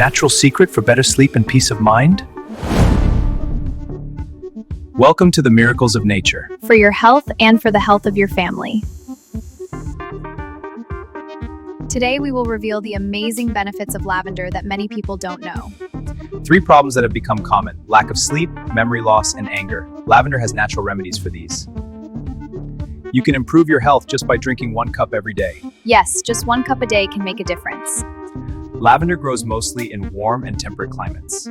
Natural secret for better sleep and peace of mind? Welcome to the miracles of nature. For your health and for the health of your family. Today we will reveal the amazing benefits of lavender that many people don't know. 3 problems that have become common: lack of sleep, memory loss, and anger. Lavender has natural remedies for these. You can improve your health just by drinking 1 cup every day. Yes, just 1 cup a day can make a difference. Lavender grows mostly in warm and temperate climates,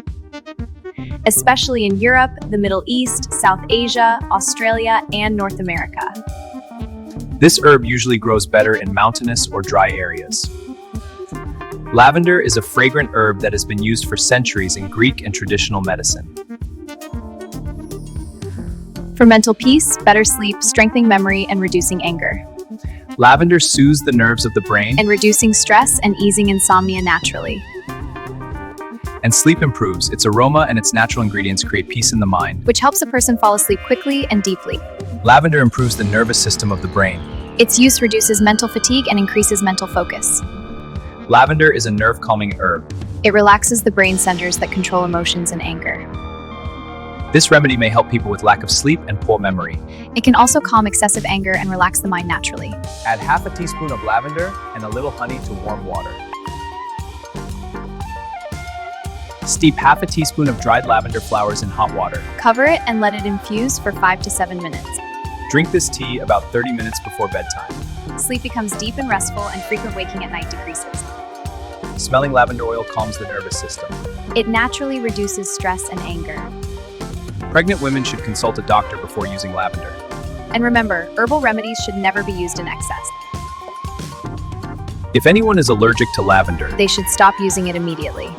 Especially in Europe, the Middle East, South Asia, Australia, and North America. This herb usually grows better in mountainous or dry areas. Lavender is a fragrant herb that has been used for centuries in Greek and traditional medicine. For mental peace, better sleep, strengthening memory, and reducing anger. Lavender soothes the nerves of the brain, And reducing stress and easing insomnia naturally. and sleep improves. Its aroma and its natural ingredients create peace in the mind. Which helps a person fall asleep quickly and deeply. Lavender improves the nervous system of the brain. Its use reduces mental fatigue and increases mental focus. Lavender is a nerve-calming herb. It relaxes the brain centers that control emotions and anger. This remedy may help people with lack of sleep and poor memory. It can also calm excessive anger and relax the mind naturally. Add half a teaspoon of lavender and a little honey to warm water. Steep half a teaspoon of dried lavender flowers in hot water. Cover it and let it infuse for 5 to 7 minutes. Drink this tea about 30 minutes before bedtime. Sleep becomes deep and restful, and frequent waking at night decreases. Smelling lavender oil calms the nervous system. It naturally reduces stress and anger. Pregnant women should consult a doctor before using lavender. And remember, herbal remedies should never be used in excess. If anyone is allergic to lavender, They should stop using it immediately.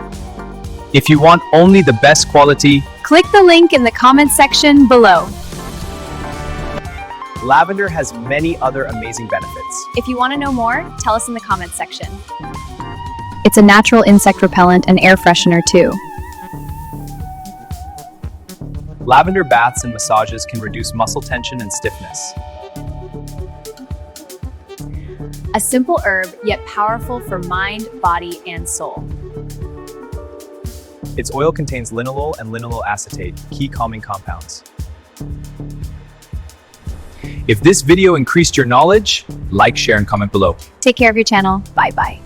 if you want only the best quality, Click the link in the comment section below. lavender has many other amazing benefits. If you want to know more, tell us in the comments section. It's a natural insect repellent and air freshener too. Lavender baths and massages can reduce muscle tension and stiffness. A simple herb, yet powerful for mind, body, and soul. Its oil contains linalool and linalyl acetate, key calming compounds. If this video increased your knowledge, like, share, and comment below. Take care of your channel. Bye-bye.